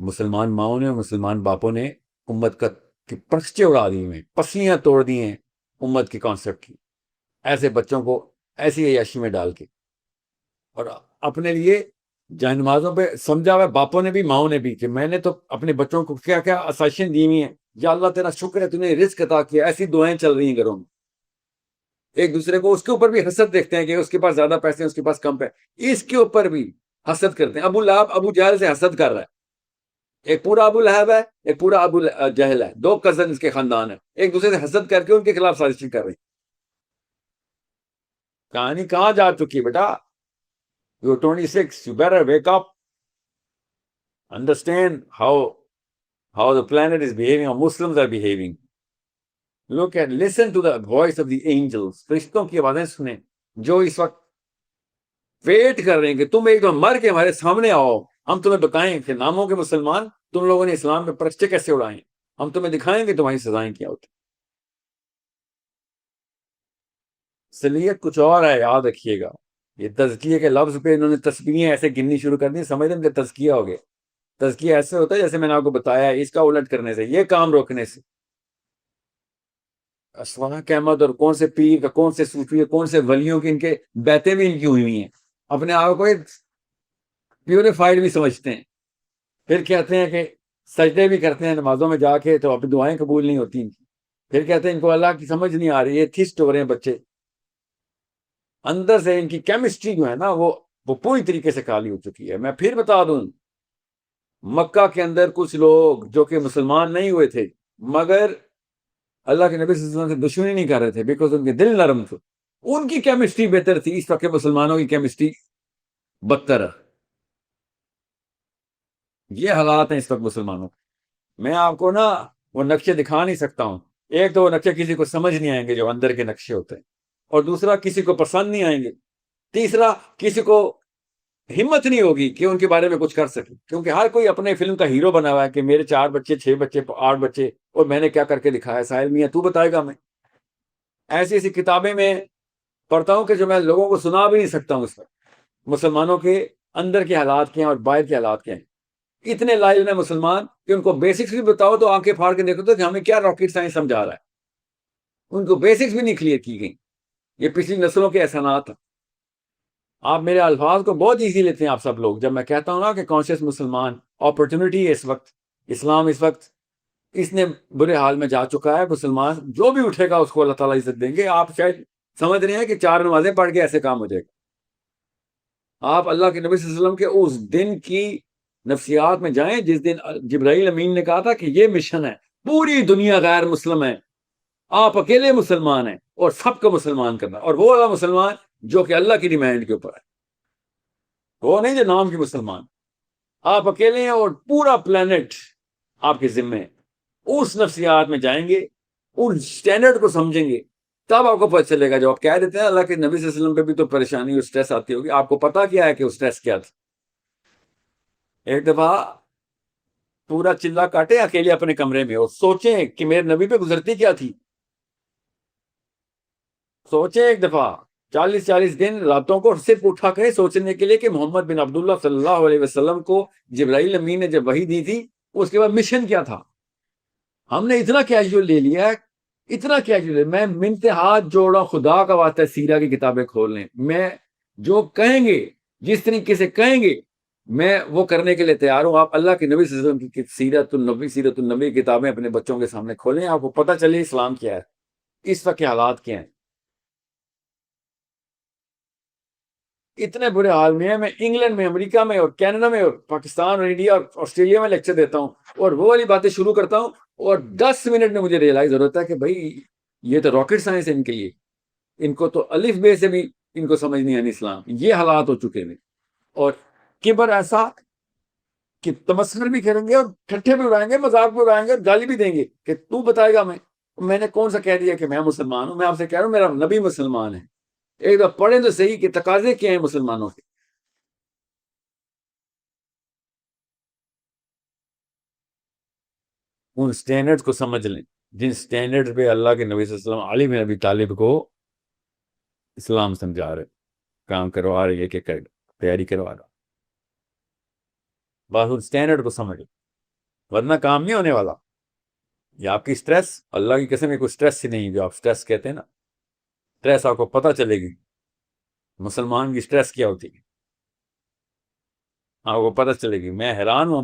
مسلمان ماؤں نے اور مسلمان باپوں نے امت کی پرچے اڑا دی ہوئے، پسلیاں توڑ دی ہیں امت کے کانسیپٹ کی، ایسے بچوں کو ایسی عیاشی میں ڈال کے، اور اپنے لیے جائے نمازوں پہ سمجھا ہوا ہے باپوں نے بھی ماؤں نے بھی کہ میں نے تو اپنے بچوں کو کیا کیا آسائشیں دی ہوئی ہیں، یا اللہ تیرا شکر ہے تو نے رزق عطا کیا، ایسی دعائیں چل رہی ہیں گھروں میں. ایک دوسرے کو اس کے اوپر بھی حسد دیکھتے ہیں کہ اس کے پاس زیادہ پیسے ہیں اس کے پاس کم پیسے، اس کے اوپر بھی حسد کرتے ہیں. ابو لہب ابو جہل سے حسد کر رہا ہے، ایک پورا ابو لہب ہے ایک پورا ابو جہل ہے، دو کزن اس کے خاندان ہیں، ایک دوسرے سے حسد کر کے ان کے خلاف سازشیں کر رہی. کہانی کہاں جا چکی بیٹا؟ You're 26, you better wake up, understand how the planet is behaving, how Muslims are behaving. Look at, listen to the voice of the angels. فرشتوں کی آوازیں سنیں جو اس وقت ویٹ کر رہے ہیں کہ تم ایک دم مر کے ہمارے سامنے آؤ، ہم تمہیں بتائیں کہ ناموں کے مسلمان تم لوگوں نے اسلام پہ پرچے کیسے اڑائے، ہم تمہیں دکھائیں کہ تمہاری سزائیں کیا ہوتی. اصلیت کچھ اور ہے، یاد رکھیے گا. یہ تزکیے کے لفظ پہ انہوں نے تسبیحیں ایسے گننی شروع کر دی، سمجھ رہے ہیں کہ تزکیہ ہو گیا. تزکیہ ایسے ہوتا ہے جیسے میں نے آپ کو بتایا ہے، اس کا الٹ کرنے سے، یہ کام روکنے سے. اسواق احمد اور کون سے پیر کا، کون سے صوفی، کون سے ولیوں کی ان کے بیعتیں بھی ان کی ہوئی ہیں، اپنے آپ کو پیوریفائڈ بھی سمجھتے ہیں، پھر کہتے ہیں کہ سجدے بھی کرتے ہیں نمازوں میں جا کے تو اپنی دعائیں قبول نہیں ہوتی ان کی، پھر کہتے ہیں ان کو اللہ کی سمجھ نہیں آ رہی، یہ تھسٹ ہو رہے ہیں بچے. اندر سے ان کی کیمسٹری جو ہے نا وہ پوری طریقے سے کالی ہو چکی ہے. میں پھر بتا دوں، مکہ کے اندر کچھ لوگ جو کہ مسلمان نہیں ہوئے تھے مگر اللہ کے نبی صلی اللہ علیہ وسلم سے دشمنی نہیں کر رہے تھے بیکاز ان کے دل نرم تھے، ان کی کیمسٹری بہتر تھی. اس وقت کے مسلمانوں کی کیمسٹری بدتر ہے. یہ حالات ہیں اس وقت مسلمانوں. میں آپ کو نا وہ نقشے دکھا نہیں سکتا ہوں. ایک تو وہ نقشے کسی کو سمجھ نہیں آئیں گے جو اندر کے نقشے ہوتے ہیں، اور دوسرا کسی کو پسند نہیں آئیں گے، تیسرا کسی کو ہمت نہیں ہوگی کہ ان کے بارے میں کچھ کر سکے، کیونکہ ہر کوئی اپنے فلم کا ہیرو بنا ہوا ہے کہ میرے 4 بچے 6 بچے 8 بچے اور میں نے کیا کر کے دکھایا. ساحل میاں تو بتائے گا. میں ایسی ایسی کتابیں میں پڑھتا ہوں کہ جو میں لوگوں کو سنا بھی نہیں سکتا ہوں. اس وقت مسلمانوں کے اندر کے حالات کیا ہیں اور باہر کے حالات کیا ہیں. اتنے لائل ہیں مسلمان کہ ان کو بیسکس بھی بتاؤ تو آنکھیں پھاڑ کے دیکھو تو کہ ہمیں کیا راکٹ سائنس سمجھا رہا ہے. ان کو بیسکس بھی نہیں کلیئر کی گئی. یہ پچھلی نسلوں کے احسانات ہیں. آپ میرے الفاظ کو بہت ایزی لیتے ہیں آپ سب لوگ، جب میں کہتا ہوں نا کہ کانشیس مسلمان اپرچونٹی ہے اس وقت. اسلام اس وقت اس نے برے حال میں جا چکا ہے. مسلمان جو بھی اٹھے گا اس کو اللہ تعالیٰ عزت دیں گے. آپ شاید سمجھ رہے ہیں کہ 4 نمازیں پڑھ کے ایسے کام ہو جائے گا. آپ اللہ کے نبی صلی اللہ علیہ وسلم کے اس دن کی نفسیات میں جائیں جس دن جبرائیل امین نے کہا تھا کہ یہ مشن ہے، پوری دنیا غیر مسلم ہے، آپ اکیلے مسلمان ہیں اور سب کو مسلمان کرنا. اور وہ والا مسلمان جو کہ اللہ کی ڈیمانڈ کے اوپر ہے، وہ نہیں جو نام کے مسلمان. آپ اکیلے ہیں اور پورا پلانٹ آپ کے ذمے ہے. اس نفسیات میں جائیں گے، ان سٹینڈرڈ کو سمجھیں گے، تب آپ کو پتہ چلے گا. جو آپ کہہ دیتے ہیں اللہ کے نبی صلی اللہ علیہ وسلم پہ بھی تو پریشانی اور سٹریس آتی ہوگی، آپ کو پتا کیا ہے کہ وہ سٹریس کیا تھا. ایک دفعہ پورا چلا کاٹے اکیلے اپنے کمرے میں اور سوچیں کہ میرے نبی پہ گزرتی کیا تھی. سوچیں ایک دفعہ 40 دن راتوں کو صرف اٹھا کرے سوچنے کے لیے کہ محمد بن عبداللہ صلی اللہ علیہ وسلم کو جبرائیل امین نے جب وحی دی تھی اس کے بعد مشن کیا تھا. ہم نے اتنا کیجول لے لیا ہے، اتنا کیجول. میں منت ہاتھ جوڑا، خدا کا واسطہ سیرہ کی کتابیں کھول لیں. میں جو کہیں گے جس طریقے سے کہیں گے میں وہ کرنے کے لیے تیار ہوں. آپ اللہ کے نبی صلی اللہ علیہ وسلم کی سیرت النبی کتابیں اپنے بچوں کے سامنے کھولیں، آپ کو پتہ چلے اسلام کیا ہے، اس وقت کے حالات کیا ہیں. اتنے برے حال میں ہے. میں انگلینڈ میں، امریکہ میں اور کینیڈا میں اور پاکستان اور انڈیا اور آسٹریلیا میں لیکچر دیتا ہوں اور وہ والی باتیں شروع کرتا ہوں اور 10 منٹ میں مجھے ریئلائز ہوتا ہے کہ بھائی یہ تو راکٹ سائنس ہے ان کے لیے. ان کو تو الف بے سے بھی ان کو سمجھ نہیں آنی اسلام. یہ حالات ہو چکے ہیں. اور کبر ایسا کہ تمسخر بھی کریں گے اور ٹھٹھے بھی اڑائیں گے، مذاق بھی اڑائیں گے اور گالی بھی دیں گے کہ تو بتائے گا. میں نے کون سا کہہ دیا کہ میں مسلمان ہوں؟ میں آپ سے کہہ رہا ہوں میرا نبی مسلمان ہے. ایک دفعہ پڑھیں تو صحیح کہ تقاضے کیا ہیں مسلمانوں کے. ان سٹینڈرڈ کو سمجھ لیں جن سٹینڈرڈ پہ اللہ کے نبی صلی اللہ علیہ وسلم علی بن ابی طالب کو اسلام سمجھا رہے، کام کروا رہے، ایک ایک تیاری کروا رہا. بس ان سٹینڈرڈ کو سمجھ لیں. ورنہ کام نہیں ہونے والا. یہ آپ کی سٹریس، اللہ کی قسم، کوئی سٹریس ہی نہیں جو آپ سٹریس کہتے ہیں نا. سٹریس آپ کو پتہ چلے گی مسلمان کی سٹریس کیا ہوتی ہے، آپ کو پتہ چلے گی. میں حیران ہوں،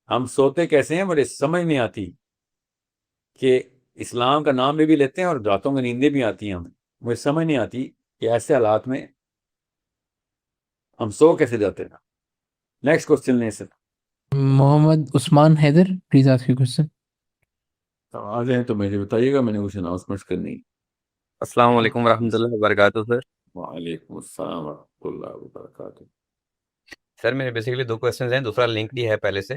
ہم سوتے کیسے ہیں، مجھے سمجھ نہیں آتی کہ اسلام کا نام بھی لیتے ہیں اور راتوں میں نیندیں بھی آتی ہیں ہمیں. مجھے سمجھ نہیں آتی کہ ایسے حالات میں ہم سو کیسے جاتے ہیں. نیکسٹ کوشچن لیں سر. Muhammad Usman Haider, please ask your question. آ جائیں تو مجھے بتائیے گا، میں نے کچھ اناؤنسمنٹس کرنی. السلام علیکم ورحمۃ اللہ وبرکاتہ سر. وعلیکم السلام ورحمۃ اللہ وبرکاتہ. سر میرے بیسیکلی 2 کوشچنز ہیں, دوسرا لنک بھی ہے پہلے سے.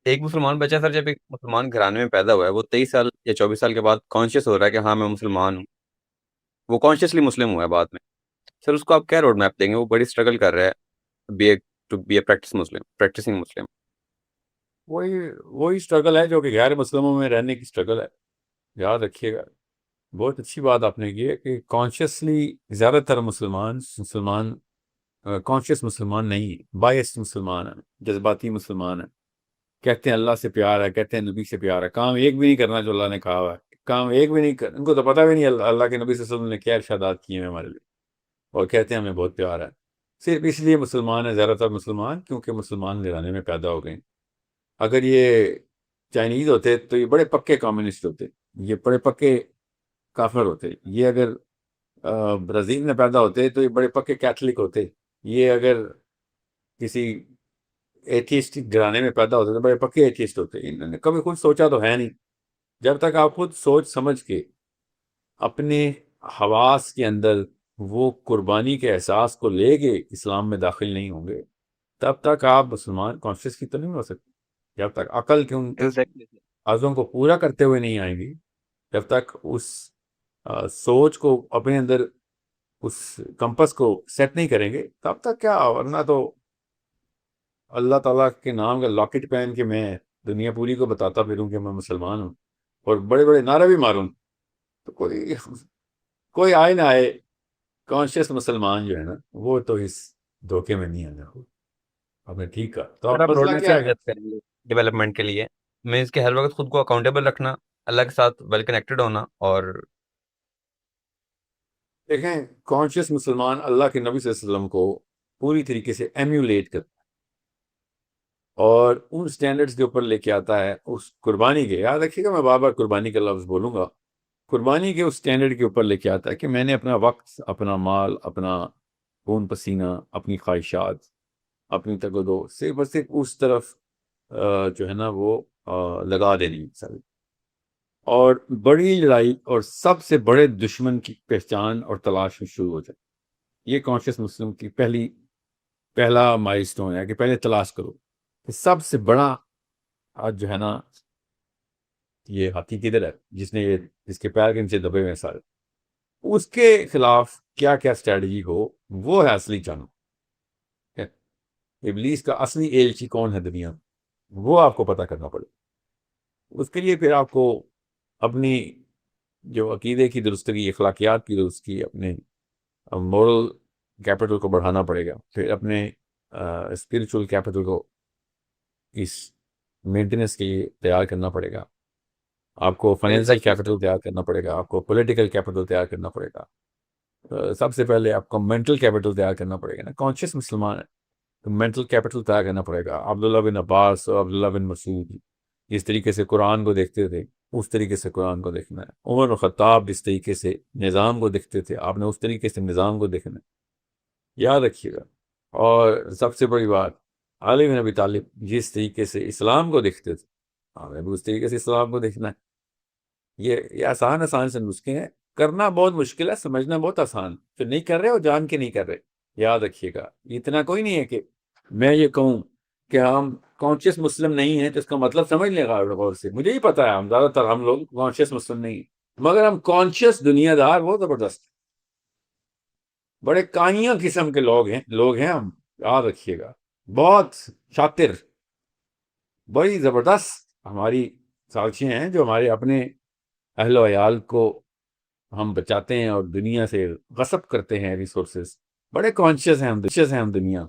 ایک مسلمان بچہ سر جب ایک مسلمان گھرانے میں پیدا ہوا ہے, وہ 23 سال یا 24 سال کے بعد کانشیس ہو رہا ہے کہ ہاں میں مسلمان ہوں, وہ کانشیسلی مسلم ہوا ہے بعد میں. سر اس کو آپ کیا روڈ میپ دیں گے؟ وہ بڑی اسٹرگل کر رہا ہے ٹو بی اے پریکٹسنگ مسلم. وہی اسٹرگل ہے جو کہ غیر مسلموں میں رہنے کی اسٹرگل ہے. یاد رکھیے گا، بہت اچھی بات آپ نے کی ہے کہ کانشیسلی زیادہ تر مسلمان کانشیس مسلمان نہیں ہیں، بائس مسلمان ہیں، جذباتی مسلمان ہیں. کہتے ہیں اللہ سے پیار ہے، کہتے ہیں نبی سے پیار ہے، کام ایک بھی نہیں کرنا جو اللہ نے کہا ہوا ہے. کام ایک بھی نہیں ان کو تو پتہ بھی نہیں اللہ کے نبی صلی اللہ علیہ وسلم نے کیا ارشادات کیے ہیں ہمارے لیے، اور کہتے ہیں ہمیں بہت پیار ہے. صرف اس لیے مسلمان ہیں زیادہ تر مسلمان کیونکہ مسلمان گھرانے میں پیدا ہو گئے. اگر یہ چائنیز ہوتے تو یہ بڑے پکے کمیونسٹ ہوتے، یہ بڑے پکے کافر ہوتے. یہ اگر برازیل میں پیدا ہوتے تو یہ بڑے پکے کیتھولک ہوتے. یہ اگر کسی ایتھیسٹک گھرانے میں پیدا ہوتے تو بڑے پکے ایتھیسٹ ہوتے. انہوں نے کبھی خود سوچا تو ہے نہیں. جب تک آپ خود سوچ سمجھ کے اپنے حواس کے اندر وہ قربانی کے احساس کو لے کے اسلام میں داخل نہیں ہوں گے، تب تک آپ مسلمان کانشیس کی تو نہیں ہو سکتے. جب تک عقل کے ان عزم کو پورا کرتے ہوئے نہیں آئیں گی، جب تک اس سوچ کو اپنے اندر اس کمپس کو سیٹ نہیں کریں گے، تب تک کیا. ورنہ تو اللہ تعالیٰ کے نام کا لاکٹ پہن کے میں دنیا پوری کو بتاتا پھروں کہ میں مسلمان ہوں اور بڑے بڑے نعرے بھی ماروں، تو کوئی آئے نہ آئے، کانشیس مسلمان جو ہے نا وہ تو اس دھوکے میں نہیں آنا. آپ نے ٹھیک کہا. تو سر آپ آپ روڈ مسئلہ میپ کیا کیا ہے؟ سجیسٹ کریں گے ڈیولپمنٹ کے لیے؟ مینس کہ ہر وقت خود کو اکاؤنٹیبل رکھنا، اللہ کے ساتھ ویل کنیکٹڈ ہونا، اور دیکھیں کانشیس مسلمان اللہ کے نبی صلی اللہ علیہ وسلم کو پوری طریقے سے ایمیولیٹ کرتا ہے اور ان سٹینڈرڈز کے اوپر لے کے آتا ہے. اس قربانی کے، یاد رکھیے گا میں بار بار قربانی کا لفظ بولوں گا، قربانی کے اس سٹینڈرڈ کے اوپر لے کے آتا ہے کہ میں نے اپنا وقت، اپنا مال، اپنا خون پسینہ، اپنی خواہشات، اپنی تگ و دو صرف اور صرف اس طرف جو ہے نا وہ لگا دینی سر. اور بڑی لڑائی اور سب سے بڑے دشمن کی پہچان اور تلاش شروع ہو جائے. یہ کانشیس مسلم کی پہلا مائل سٹون ہے کہ پہلے تلاش کرو کہ سب سے بڑا آج جو ہے نا یہ ہاتھی کدھر ہے جس کے پیر کے نیچے دبے ہوئے سارے، اس کے خلاف کیا کیا اسٹریٹجی ہو، وہ ہے اصلی جنگ. ابلیس کا اصلی ایلچی کون ہے دنیا میں، وہ آپ کو پتہ کرنا پڑے. اس کے لیے پھر آپ کو اپنی جو عقیدے کی درستگی، اخلاقیات کی درستگی، اپنے مورل کیپٹل کو بڑھانا پڑے گا. پھر اپنے اسپریچول کیپٹل کو اس مینٹیننس کے لیے تیار کرنا پڑے گا. آپ کو فائنینشیل کیپٹل تیار کرنا پڑے گا، آپ کو پولیٹیکل کیپٹل تیار کرنا پڑے گا. سب سے پہلے آپ کو مینٹل کیپٹل تیار کرنا پڑے گا نا. کانشیس مسلمان ہے تو مینٹل کیپٹل تیار کرنا پڑے گا. عبداللہ بن عباس اور عبداللہ بن مسعود جس طریقے سے قرآن کو دیکھتے تھے اس طریقے سے قرآن کو دیکھنا ہے. عمر بن خطاب جس طریقے سے نظام کو دیکھتے تھے آپ نے اس طریقے سے نظام کو دیکھنا ہے. یاد رکھیے گا. اور سب سے بڑی بات، علی بن ابی طالب جس طریقے سے اسلام کو دیکھتے تھے آپ نے بھی اس طریقے سے اسلام کو دیکھنا ہے. یہ آسان سے نسخے ہیں، کرنا بہت مشکل ہے، سمجھنا بہت آسان. جو نہیں کر رہے وہ جان کے نہیں کر رہے. یاد رکھیے گا اتنا کوئی نہیں ہے کہ میں یہ کہوں کہ ہم کانشیس مسلم نہیں ہیں تو اس کا مطلب سمجھ لے گا غور سے. مجھے ہی پتا ہے ہم زیادہ تر ہم لوگ کانشیس مسلم نہیں ہیں، مگر ہم کانشیس دنیا دار بہت زبردست بڑے کائیاں قسم کے لوگ ہیں ہم. یاد رکھیے گا بہت شاطر، بڑی زبردست ہماری سازشیں ہیں جو ہمارے اپنے اہل و عیال کو ہم بچاتے ہیں اور دنیا سے غصب کرتے ہیں ریسورسز. بڑے کانشیس ہیں ہم دنیا.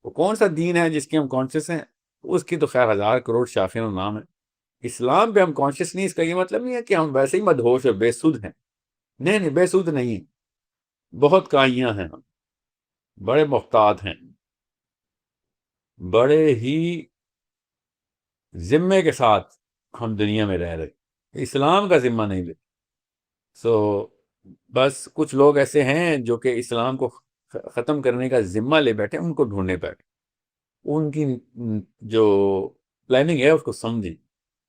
وہ کون سا دین ہے جس کے ہم کانشیس ہیں؟ اس کی تو خیر 1000 کروڑ شاخیں نام ہے. اسلام پہ ہم کانشیس نہیں، اس کا یہ مطلب نہیں ہے کہ ہم ویسے ہی مدہوش اور بے سود ہیں. نہیں، بے سود نہیں، بہت کائیاں ہیں ہم، بڑے محتاط ہیں، بڑے ہی ذمے کے ساتھ ہم دنیا میں رہ رہے، اسلام کا ذمہ نہیں لیتے. سو بس کچھ لوگ ایسے ہیں جو کہ اسلام کو ختم کرنے کا ذمہ لے بیٹھے، ان کو ڈھونڈنے بیٹھے، ان کی جو پلاننگ ہے اس کو سمجھیں،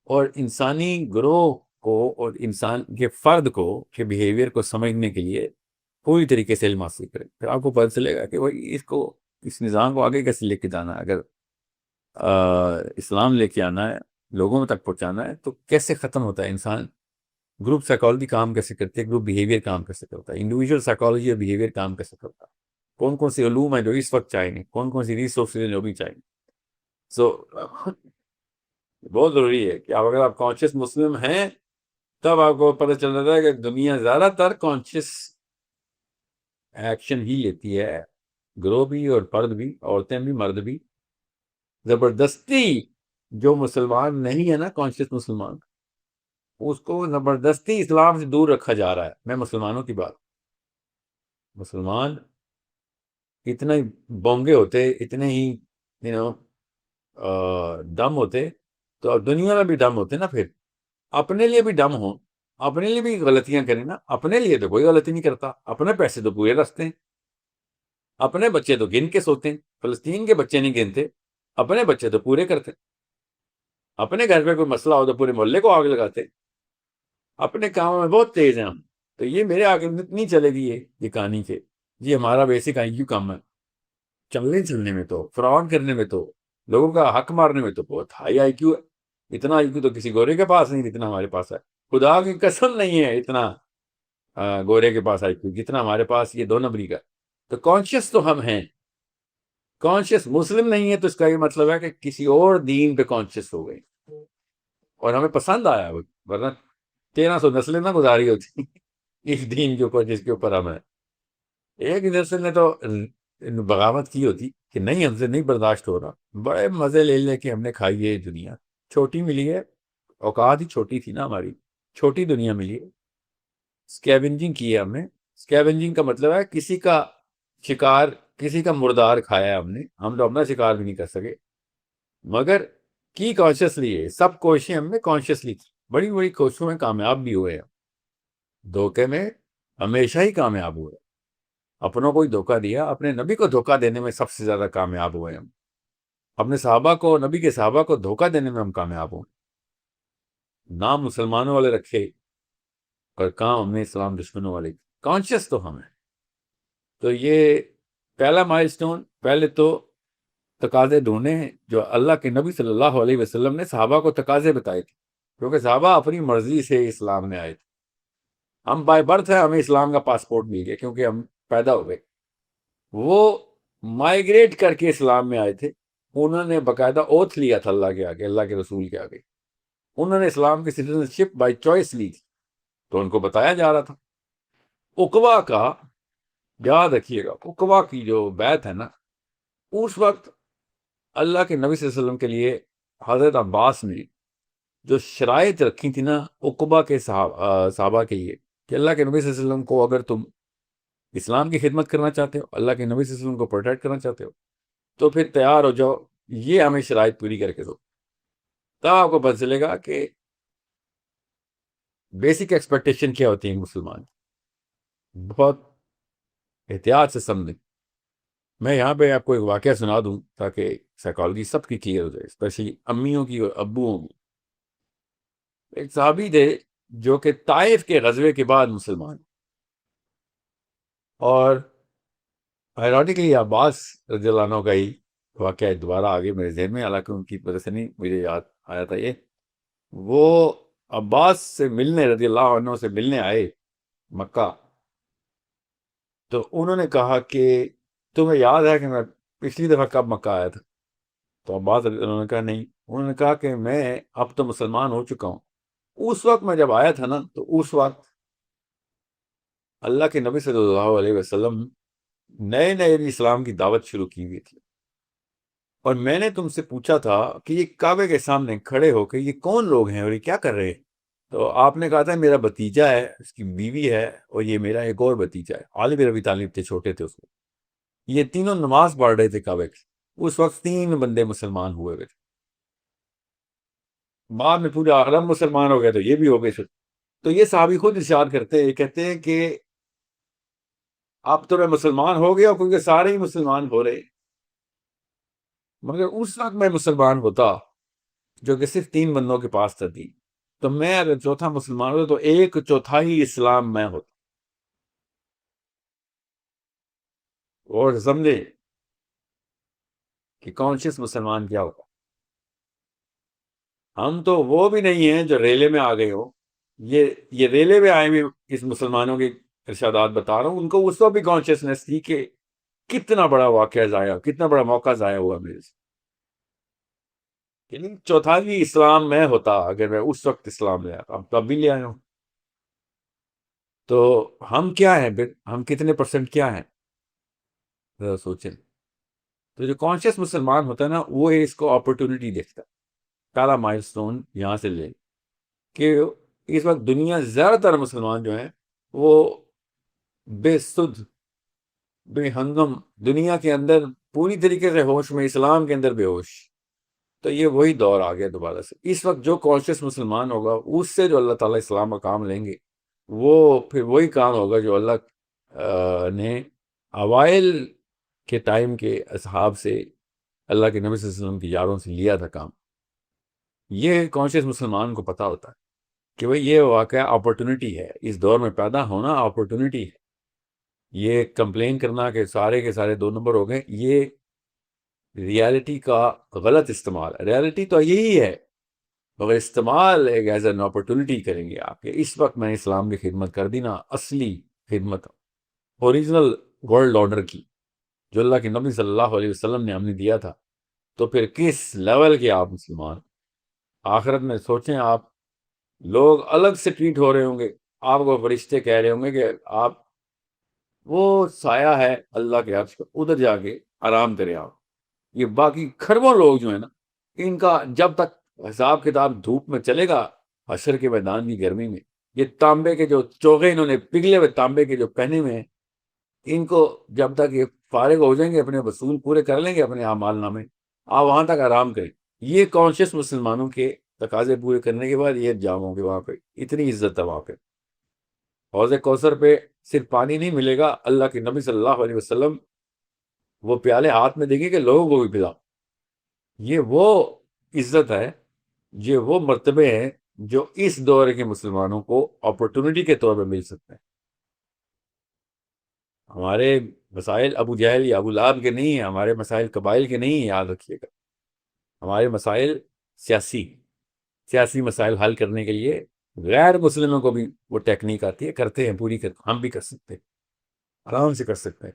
اور انسانی گروہ کو اور انسان کے فرد کو کے بیہیویئر کو سمجھنے کے لیے پوری طریقے سے علم حاصل کریں. پھر آپ کو پتہ چلے گا کہ بھائی اس نظام کو آگے کیسے لے کے جانا ہے. اگر اسلام لے کے آنا ہے، لوگوں تک پہنچانا ہے، تو کیسے ختم ہوتا ہے انسان، گروپ سائیکالوجی کام کیسے کرتی ہے، گروپ بیہیویئر کام کیسے کرتا ہے، انڈیویجول سائیکالوجی اور بیہیویئر کام کیسے کرتا ہے، کون کون سی علوم ہیں جو اس وقت چاہیے، کون کون سی ریسورسز ہیں جو بھی چاہیے. سو بہت ضروری ہے کہ اگر آپ کانشیس مسلم ہیں تب آپ کو پتہ چل رہا ہے کہ دنیا زیادہ تر کانشیس ایکشن ہی لیتی ہے، گروہ بھی اور فرد بھی، عورتیں بھی مرد بھی. زبردستی جو مسلمان نہیں ہے نا، کانشیس مسلمان، اس کو زبردستی اسلام سے دور رکھا جا رہا ہے. میں مسلمانوں کی بات، مسلمان اتنے بونگے ہوتے، اتنے ہی دم ہوتے تو اب دنیا میں بھی دم ہوتے نا. پھر اپنے لیے بھی دم ہو، اپنے لیے بھی غلطیاں کریں نا. اپنے لیے تو کوئی غلطی نہیں کرتا، اپنے پیسے تو پورے رکھتے ہیں، اپنے بچے تو گن کے سوتے ہیں. فلسطین کے بچے نہیں گنتے، اپنے بچے تو پورے کرتے. اپنے گھر پہ کوئی مسئلہ ہو تو پورے محلے کو آگ لگاتے. اپنے کاموں میں بہت تیز ہیں ہم. تو یہ میرے آگے نہیں چلے گی یہ کہانی کے جی ہمارا بیسک آئی کیو کم ہے. چلنے میں تو، فراڈ کرنے میں تو، لوگوں کا حق مارنے میں تو بہت ہائی آئی کیو ہے. اتنا آئی کیو تو کسی گورے کے پاس نہیں جتنا ہمارے پاس ہے. خدا کی قسم نہیں ہے اتنا گورے کے پاس آئی کیو جتنا ہمارے پاس یہ 2 نمبری کا. تو کانشیس تو ہم ہیں، کانشیس مسلم نہیں ہے تو اس کا یہ مطلب ہے کہ کسی اور دین پہ کانشیس ہو گئے اور ہمیں پسند آیا، ورنہ 1300 نسلیں نہ گزاری ہوتی اس دین کے اوپر جس کے اوپر ہم ہیں. ایک نسل نے تو بغاوت کی ہوتی کہ نہیں ہم سے نہیں برداشت ہو رہا. بڑے مزے لے کے ہم نے کھائی ہے. دنیا چھوٹی ملی ہے، اوقات ہی چھوٹی تھی نا ہماری، چھوٹی دنیا ملی ہے. اسکیونجنگ کی ہے ہم نے. اسکیونجنگ کا مطلب ہے کسی کا شکار، کسی کا مردار کھایا ہے ہم نے. ہم تو اپنا شکار بھی نہیں کر سکے، مگر کی کانشیسلی ہے. سب کوششیں ہم نے کانشیسلی تھی، بڑی بڑی کوششوں میں کامیاب بھی ہوئے ہیں. دھوکے میں ہمیشہ ہی کامیاب ہوئے. اپنوں کو ہی دھوکہ دیا، اپنے نبی کو دھوکہ دینے میں سب سے زیادہ کامیاب ہوئے ہم. اپنے صحابہ کو، نبی کے صحابہ کو دھوکہ دینے میں ہم کامیاب ہوئے. نام مسلمانوں والے رکھے اور کام ہم نے اسلام دشمنوں والے. کانشیس تو ہم ہیں. تو یہ پہلا مائل سٹون. پہلے تو تقاضے ڈھونڈے ہیں جو اللہ کے نبی صلی اللہ علیہ وسلم نے صحابہ کو تقاضے بتائے تھے، کیونکہ صحابہ اپنی مرضی سے اسلام میں آئے تھے. ہم بائی برتھ ہیں، ہمیں اسلام کا پاسپورٹ مل گیا کیونکہ ہم پیدا ہو گئے. وہ مائیگریٹ کر کے اسلام میں آئے تھے. انہوں نے باقاعدہ اوتھ لیا تھا اللہ کے آگے، اللہ کے رسول کے آگے. انہوں نے اسلام کی سٹیزن شپ بائی چوائس لی تھی. تو ان کو بتایا جا رہا تھا. عقبہ کا یاد رکھیے گا، عقبہ کی جو بیعت ہے نا، اس وقت اللہ کے نبی صلی اللہ علیہ وسلم کے لیے حضرت عباس نے جو شرائط رکھی تھی نا عقبہ کے صحابہ کے لیے، کہ اللہ کے نبی صلی اللہ علیہ وسلم کو اگر تم اسلام کی خدمت کرنا چاہتے ہو، اللہ کے نبی صلی اللہ علیہ وسلم کو پروٹیکٹ کرنا چاہتے ہو، تو پھر تیار ہو جاؤ، یہ ہمیں شرائط پوری کر کے دو. تب آپ کو پتہ چلے گا کہ بیسک ایکسپیکٹیشن کیا ہوتی ہے مسلمان. بہت احتیاط سے سمجھیں. میں یہاں پہ آپ کو ایک واقعہ سنا دوں تاکہ سائیکالوجی سب کی کلیئر ہو جائے، اسپیشلی امیوں کی اور ابوؤں کی. ایک صحابی تھے جو کہ طائف کے غزوے کے بعد مسلمان، اور آئرونیکلی عباس رضی اللہ عنہ کا ہی واقعہ دوبارہ آگے میرے ذہن میں، حالانکہ ان کی وجہ سے نہیں، مجھے یاد آیا تھا یہ. وہ عباس سے ملنے، رضی اللہ عنہ سے ملنے آئے مکہ. تو انہوں نے کہا کہ تمہیں یاد ہے کہ میں پچھلی دفعہ کب مکہ آیا تھا؟ تو عباس رضی اللہ عنہ نے کہا نہیں. انہوں نے کہا کہ میں اب تو مسلمان ہو چکا ہوں. اس وقت میں جب آیا تھا نا، تو اس وقت اللہ کے نبی صلی اللہ علیہ وسلم نئے بھی اسلام کی دعوت شروع کی ہوئی تھی، اور میں نے تم سے پوچھا تھا کہ یہ کعبے کے سامنے کھڑے ہو کے یہ کون لوگ ہیں اور یہ کیا کر رہے ہیں؟ تو آپ نے کہا تھا میرا بھتیجا ہے، اس کی بیوی ہے، اور یہ میرا ایک اور بھتیجا ہے، علی بن ابی طالب تھے، چھوٹے تھے اس کو. یہ تینوں نماز پڑھ رہے تھے کعبے کے. اس وقت 3 بندے مسلمان ہوئے ہوئے تھے. بعد میں پورا عالم مسلمان ہو گیا تو یہ بھی ہو گئے تھے. تو یہ صحابی خود ارشاد کرتے ہیں، کہتے ہیں کہ اب تو میں مسلمان ہو گیا کیونکہ سارے ہی مسلمان ہو رہے، مگر اس وقت میں مسلمان ہوتا جو کہ صرف 3 بندوں کے پاس تھی، تو میں اگر چوتھا مسلمان ہوتا تو 1/4 اسلام میں ہوتا. اور سمجھے کہ کانشیس مسلمان کیا ہوتا. ہم تو وہ بھی نہیں ہیں جو ریلے میں آ گئے ہو. یہ ریلے میں آئے ہوئے اس مسلمانوں کے ارشادات بتا رہا ہوں. ان کو اس وقت بھی کانشیسنیس تھی کہ کتنا بڑا واقعہ ضائع، کتنا بڑا موقع ضائع ہوا میرے سے. یعنی چوتھائی اسلام میں ہوتا اگر میں اس وقت اسلام لے آتا، اب تب بھی لے آیا ہوں. تو ہم کیا ہیں پھر؟ ہم کتنے پرسنٹ کیا ہیں؟ ذرا سوچیں. تو جو کانشیس مسلمان ہوتا ہے نا، وہ اس کو اپرچونٹی دیکھتا ہے. پہلا مائل سٹون یہاں سے لے کہ اس وقت دنیا زیادہ تر مسلمان جو ہیں وہ بے سدھ، بے ہنگم دنیا کے اندر پوری طریقے سے ہوش میں، اسلام کے اندر بے ہوش. تو یہ وہی دور آ گیا دوبارہ سے. اس وقت جو کانشیس مسلمان ہوگا اس سے جو اللہ تعالیٰ اسلام کا کام لیں گے، وہ پھر وہی کام ہوگا جو اللہ نے اوائل کے ٹائم کے اصحاب سے، اللہ کے نبی صلی اللہ علیہ وسلم کی یاروں سے لیا تھا کام. یہ کانشیس مسلمان کو پتا ہوتا ہے کہ بھئی یہ واقعہ اپرچونٹی ہے، اس دور میں پیدا ہونا اپرچونٹی ہے. یہ کمپلین کرنا کہ سارے کے سارے 2 نمبر ہو گئے، یہ ریالٹی کا غلط استعمال ہے. ریالٹی تو یہی ہے، مگر استعمال ایک ایز این اپرچونٹی کریں گے آپ کہ اس وقت میں اسلام کی خدمت کر دی نا، اصلی خدمت اوریجنل ورلڈ آرڈر کی جو اللہ کے نبی صلی اللہ علیہ وسلم نے ہمیں دیا تھا. تو پھر کس لیول کے آپ مسلمان. آخرت میں سوچیں، آپ لوگ الگ سے ٹریٹ ہو رہے ہوں گے، آپ کو فرشتے کہہ رہے ہوں گے کہ آپ وہ سایہ ہے اللہ کے عرش کا، ادھر جا کے آرام کریں آپ. یہ باقی کھربوں لوگ جو ہیں نا، ان کا جب تک حساب کتاب دھوپ میں چلے گا، حشر کے میدان کی گرمی میں، یہ تانبے کے جو چوغے انہوں نے پگھلے ہوئے تانبے کے جو پہنے ہوئے ہیں، ان کو جب تک یہ فارغ ہو جائیں گے، اپنے وصول پورے کر لیں گے اپنے اعمال نامے، آپ وہاں تک آرام کریں. یہ کانشیس مسلمانوں کے تقاضے پورے کرنے کے بعد یہ جاموں کے وہاں پہ اتنی عزت ہے. وہاں پہ حوض کوثر پہ صرف پانی نہیں ملے گا، اللہ کے نبی صلی اللہ علیہ وسلم وہ پیالے ہاتھ میں دیں گے کہ لوگوں کو بھی پلا. یہ وہ عزت ہے، یہ وہ مرتبے ہیں جو اس دور کے مسلمانوں کو اپرچونٹی کے طور پہ مل سکتے ہیں. ہمارے مسائل ابو جہل یا ابو لہب کے نہیں ہیں، ہمارے مسائل قبائل کے نہیں ہیں، یاد رکھیے گا. ہمارے مسائل سیاسی مسائل حل کرنے کے لیے غیر مسلموں کو بھی وہ ٹیکنیک آتی ہے، کرتے ہیں، پوری ہم بھی کر سکتے ہیں، آرام سے کر سکتے ہیں.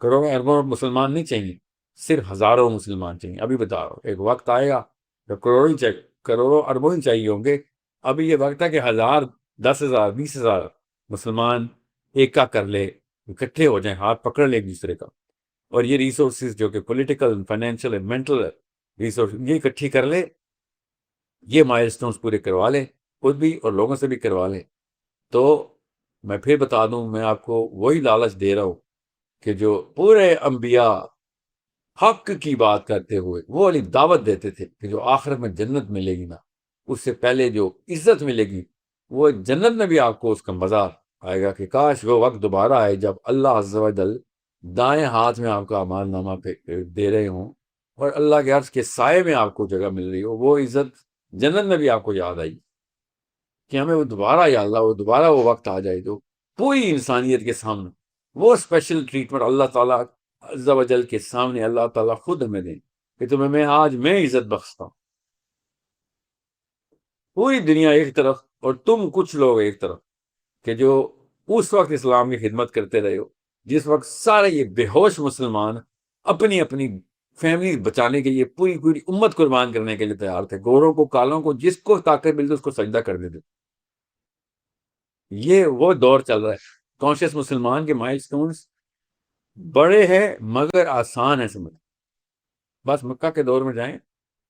کروڑوں اربوں مسلمان نہیں چاہیے، صرف ہزاروں مسلمان چاہیے. ابھی بتا رہا ہوں، ایک وقت آئے گا جو کروڑوں اربوں ہی چاہیے ہوں گے. ابھی یہ وقت ہے کہ 1000 10,000 20,000 مسلمان ایک کا کر لے، اکٹھے ہو جائیں، ہاتھ پکڑ لے ایک دوسرے کا، اور یہ ریسورسز جو کہ پولیٹیکل، فائنینشیل، مینٹل ریسورس یہ اکٹھی کر لے، یہ مائل سٹونز پورے کروا لے، خود بھی اور لوگوں سے بھی کروا لے. تو میں پھر بتا دوں، میں آپ کو وہی لالچ دے رہا ہوں کہ جو پورے انبیاء حق کی بات کرتے ہوئے وہ والی دعوت دیتے تھے کہ جو آخرت میں جنت ملے گی نا، اس سے پہلے جو عزت ملے گی، وہ جنت میں بھی آپ کو اس کا مزہ آئے گا کہ کاش وہ وقت دوبارہ آئے جب اللہ عز و جل دائیں ہاتھ میں آپ کا اعمال نامہ دے رہے ہوں اور اللہ کے عرش کے سائے میں آپ کو جگہ مل رہی ہو. وہ عزت جنت میں بھی آپ کو یاد آئی کہ ہمیں وہ دوبارہ، یا اللہ، وہ دوبارہ وہ وقت آ جائے جو پوری انسانیت کے سامنے وہ اسپیشل ٹریٹمنٹ اللہ تعالیٰ عز و جل کے سامنے اللہ تعالیٰ خود ہمیں دیں کہ تمہیں میں عزت بخشتا ہوں. پوری دنیا ایک طرف اور تم کچھ لوگ ایک طرف، کہ جو اس وقت اسلام کی خدمت کرتے رہے ہو جس وقت سارے یہ بے ہوش مسلمان اپنی اپنی فیملی بچانے کے لیے پوری امت قربان کرنے کے لیے تیار تھے، گوروں کو، کالوں کو، جس کو طاقت ملتی اس کو سجدہ کر دیتے. یہ وہ دور چل رہا ہے. کانشیس مسلمان کے مائل سٹونز بڑے ہیں مگر آسان ہے سمجھ، بس مکہ کے دور میں جائیں،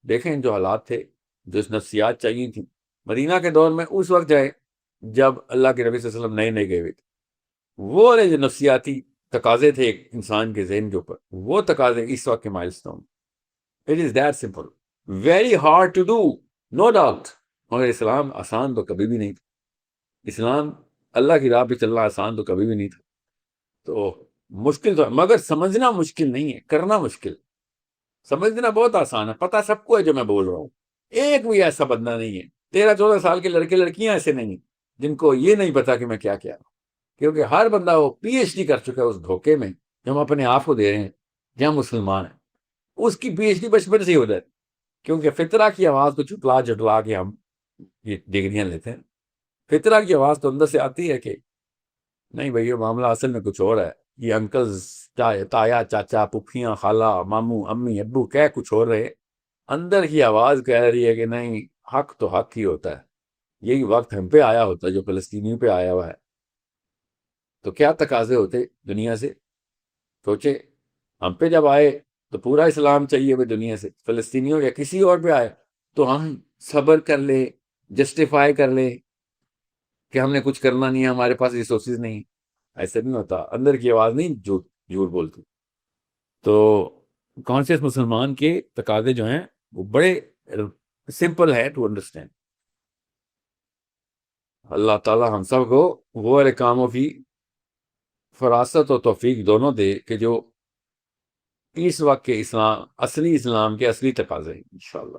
دیکھیں جو حالات تھے، جو نفسیات چاہیے تھیں. مدینہ کے دور میں اس وقت جائیں جب اللہ کے نبی صلی اللہ علیہ وسلم نئے نئے گئے ہوئے تھے. وہ والے جو نفسیاتی تقاضے تھے ایک انسان کے ذہن کے اوپر، وہ تقاضے اس وقت کے milestone. It is that simple, very hard to do, no doubt. مگر اسلام آسان تو کبھی بھی نہیں تھا. اسلام اللہ کی راہ پہ چلنا آسان تو کبھی بھی نہیں تھا. تو مشکل تو ہے، مگر سمجھنا مشکل نہیں ہے، کرنا مشکل. سمجھنا بہت آسان ہے، پتہ سب کو ہے جو میں بول رہا ہوں. ایک بھی ایسا بندہ نہیں ہے، 13-14 سال کے لڑکے لڑکیاں ایسے نہیں ہیں جن کو یہ نہیں پتا کہ میں کیا کیا رہا ہوں. کیونکہ ہر بندہ وہ پی ایچ ڈی کر چکا ہے اس دھوکے میں جو ہم اپنے آپ کو دے رہے ہیں کہ ہم مسلمان ہیں. اس کی پی ایچ ڈی بچپن سے ہی ہو جاتی، کیونکہ فطرہ کی آواز کو جھٹلا کے ہم یہ ڈگریاں لیتے ہیں. فطرہ کی آواز تو اندر سے آتی ہے کہ نہیں بھائی، یہ معاملہ اصل میں کچھ اور ہے. یہ انکلز، تایا، چاچا، پھوپھیاں، خالہ، ماموں، امی، ابو کہہ کچھ اور رہے. اندر کی آواز کہہ رہی ہے کہ نہیں، حق تو حق ہی ہوتا ہے. یہی وقت ہم پہ آیا ہوتا ہے جو فلسطینیوں پہ آیا ہوا ہے. تو کیا تقاضے ہوتے دنیا سے؟ سوچے، ہم پہ جب آئے تو پورا اسلام چاہیے ہمیں دنیا سے. فلسطینیوں یا کسی اور پہ آئے تو ہم صبر کر لیں، جسٹیفائی کر لیں کہ ہم نے کچھ کرنا نہیں ہے، ہمارے پاس ریسورسز نہیں. ایسا نہیں ہوتا، اندر کی آواز نہیں جھوٹ بولتی. تو کانشیس مسلمان کے تقاضے جو ہیں وہ بڑے سمپل ہے ٹو انڈرسٹینڈ. اللہ تعالی ہم سب کو وہ والے کاموں کی فراست و توفیق دونوں دے کہ جو اس وقت کے اصلی اسلام کے اصلی تقاضے ہیں انشاءاللہ.